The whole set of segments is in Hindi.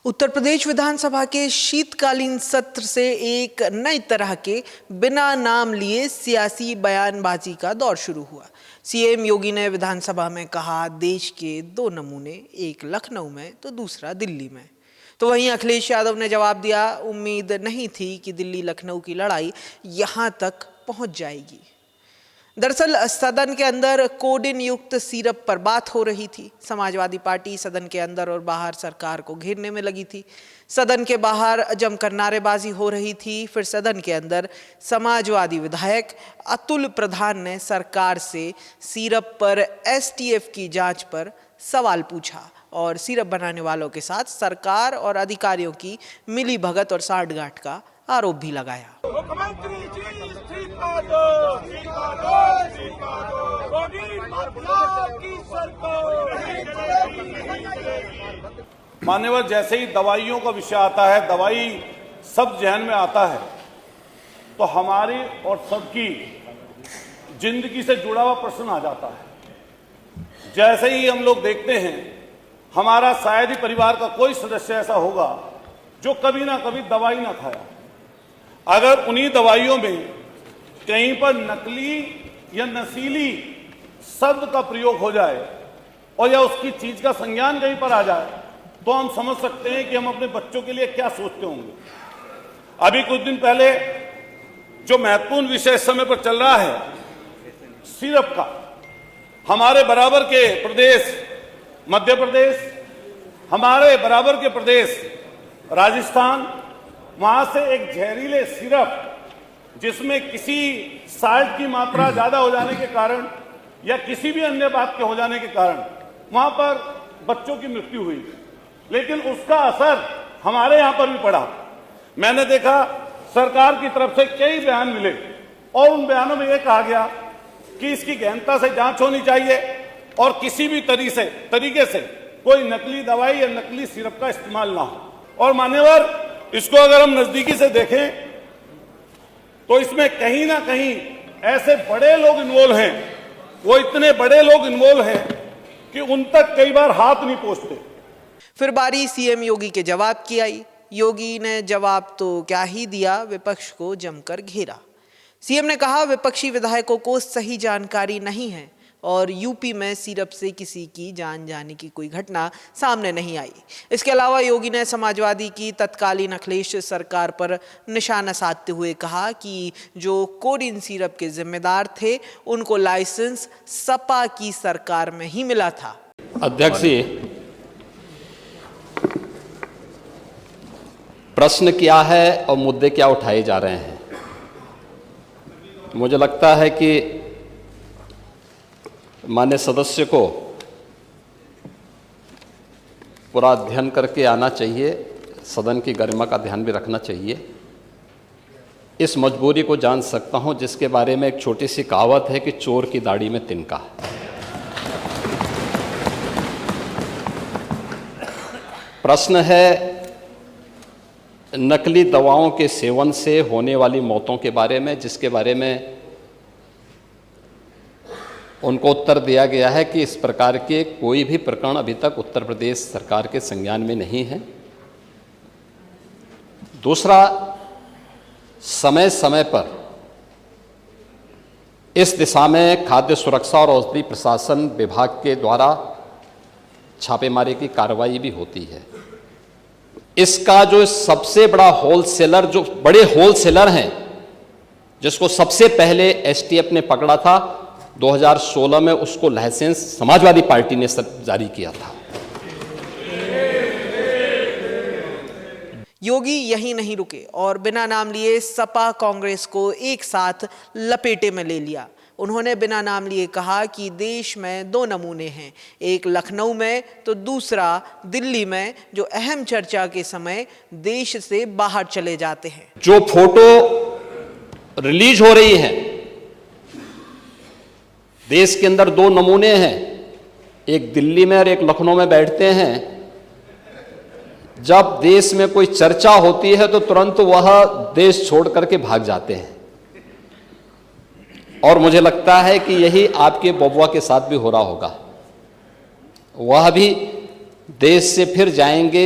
उत्तर प्रदेश विधानसभा के शीतकालीन सत्र से एक नई तरह के बिना नाम लिए सियासी बयानबाजी का दौर शुरू हुआ। सीएम योगी ने विधानसभा में कहा, देश के दो नमूने, एक लखनऊ में तो दूसरा दिल्ली में। तो वहीं अखिलेश यादव ने जवाब दिया, उम्मीद नहीं थी कि दिल्ली लखनऊ की लड़ाई यहां तक पहुंच जाएगी। दरअसल सदन के अंदर कोडिन युक्त सिरप पर बात हो रही थी। समाजवादी पार्टी सदन के अंदर और बाहर सरकार को घेरने में लगी थी। सदन के बाहर जमकर नारेबाजी हो रही थी। फिर सदन के अंदर समाजवादी विधायक अतुल प्रधान ने सरकार से सिरप पर एसटीएफ की जांच पर सवाल पूछा और सिरप बनाने वालों के साथ सरकार और अधिकारियों की मिलीभगत और सांठगांठ का आरोप भी लगाया। मुख्यमंत्री जी इस्तीफा दो, की सरकार। मान्यवर, जैसे ही दवाइयों का विषय आता है, दवाई सब जहन में आता है, तो हमारी और सबकी जिंदगी से जुड़ा हुआ प्रश्न आ जाता है। जैसे ही हम लोग देखते हैं, हमारा शायद ही परिवार का कोई सदस्य ऐसा होगा जो कभी ना कभी दवाई ना खाया। अगर उन्हीं दवाइयों में कहीं पर नकली या नशीली शब्द का प्रयोग हो जाए और या उसकी चीज का संज्ञान कहीं पर आ जाए, तो हम समझ सकते हैं कि हम अपने बच्चों के लिए क्या सोचते होंगे। अभी कुछ दिन पहले जो महत्वपूर्ण विषय इस समय पर चल रहा है, सिरप का, हमारे बराबर के प्रदेश मध्य प्रदेश, हमारे बराबर के प्रदेश राजस्थान, वहां से एक जहरीले सिरप जिसमें किसी साल्ट की मात्रा ज्यादा हो जाने के कारण या किसी भी अन्य बात के हो जाने के कारण वहां पर बच्चों की मृत्यु हुई, लेकिन उसका असर हमारे यहां पर भी पड़ा। मैंने देखा सरकार की तरफ से कई बयान मिले और उन बयानों में यह कहा गया कि इसकी गहनता से जांच होनी चाहिए और किसी भी तरीके से कोई नकली दवाई या नकली सिरप का इस्तेमाल ना हो। और मान्यवर, इसको अगर हम नजदीकी से देखें तो इसमें कहीं ना कहीं ऐसे बड़े लोग इन्वॉल्व हैं, वो इतने बड़े लोग इन्वॉल्व हैं कि उन तक कई बार हाथ नहीं पहुंचते। फिर बारी सीएम योगी के जवाब की आई। योगी ने जवाब तो क्या ही दिया, विपक्ष को जमकर घेरा। सीएम ने कहा, विपक्षी विधायकों को सही जानकारी नहीं है और यूपी में सिरप से किसी की जान जाने की कोई घटना सामने नहीं आई। इसके अलावा योगी ने समाजवादी की तत्कालीन अखिलेश सरकार पर निशाना साधते हुए कहा कि जो कोडिन सिरप के जिम्मेदार थे, उनको लाइसेंस सपा की सरकार में ही मिला था। अध्यक्ष जी, प्रश्न क्या है और मुद्दे क्या उठाए जा रहे हैं? मुझे लगता है कि माननीय सदस्य को पूरा अध्ययन करके आना चाहिए, सदन की गरिमा का ध्यान भी रखना चाहिए। इस मजबूरी को जान सकता हूं जिसके बारे में एक छोटी सी कहावत है कि चोर की दाढ़ी में तिनका। प्रश्न है नकली दवाओं के सेवन से होने वाली मौतों के बारे में, जिसके बारे में उनको उत्तर दिया गया है कि इस प्रकार के कोई भी प्रकरण अभी तक उत्तर प्रदेश सरकार के संज्ञान में नहीं है। दूसरा, समय समय पर इस दिशा में खाद्य सुरक्षा और औषधि प्रशासन विभाग के द्वारा छापेमारी की कार्रवाई भी होती है। इसका जो सबसे बड़ा होलसेलर, जो बड़े होलसेलर हैं, जिसको सबसे पहले एसटीएफ ने पकड़ा था 2016 में, उसको लाइसेंस समाजवादी पार्टी ने जारी किया था। योगी यहीं नहीं रुके और बिना नाम लिए सपा कांग्रेस को एक साथ लपेटे में ले लिया। उन्होंने बिना नाम लिए कहा कि देश में दो नमूने हैं, एक लखनऊ में तो दूसरा दिल्ली में, जो अहम चर्चा के समय देश से बाहर चले जाते हैं। जो फोटो रिलीज हो रही है, देश के अंदर दो नमूने हैं, एक दिल्ली में और एक लखनऊ में बैठते हैं। जब देश में कोई चर्चा होती है तो तुरंत वह देश छोड़ करके भाग जाते हैं। और मुझे लगता है कि यही आपके बबुआ के साथ भी हो रहा होगा। वह भी देश से फिर जाएंगे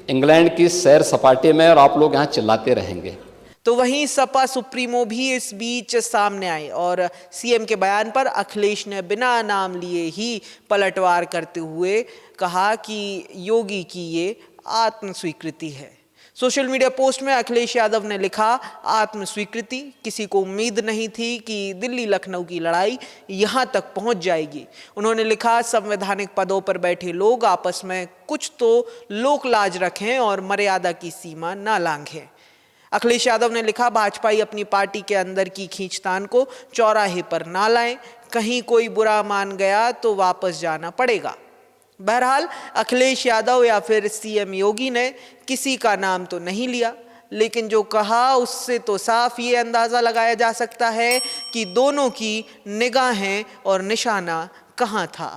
इंग्लैंड की सैर सपाटे में और आप लोग यहाँ चिल्लाते रहेंगे। तो वहीं सपा सुप्रीमो भी इस बीच सामने आए और सीएम के बयान पर अखिलेश ने बिना नाम लिए ही पलटवार करते हुए कहा कि योगी की ये आत्मस्वीकृति है। सोशल मीडिया पोस्ट में अखिलेश यादव ने लिखा, आत्मस्वीकृति, किसी को उम्मीद नहीं थी कि दिल्ली लखनऊ की लड़ाई यहां तक पहुंच जाएगी। उन्होंने लिखा, संवैधानिक पदों पर बैठे लोग आपस में कुछ तो लोक लाज रखें और मर्यादा की सीमा ना लांघें। अखिलेश यादव ने लिखा, भाजपाई अपनी पार्टी के अंदर की खींचतान को चौराहे पर ना लाएं, कहीं कोई बुरा मान गया तो वापस जाना पड़ेगा। बहरहाल अखिलेश यादव या फिर सीएम योगी ने किसी का नाम तो नहीं लिया, लेकिन जो कहा उससे तो साफ ये अंदाजा लगाया जा सकता है कि दोनों की निगाहें और निशाना कहां था।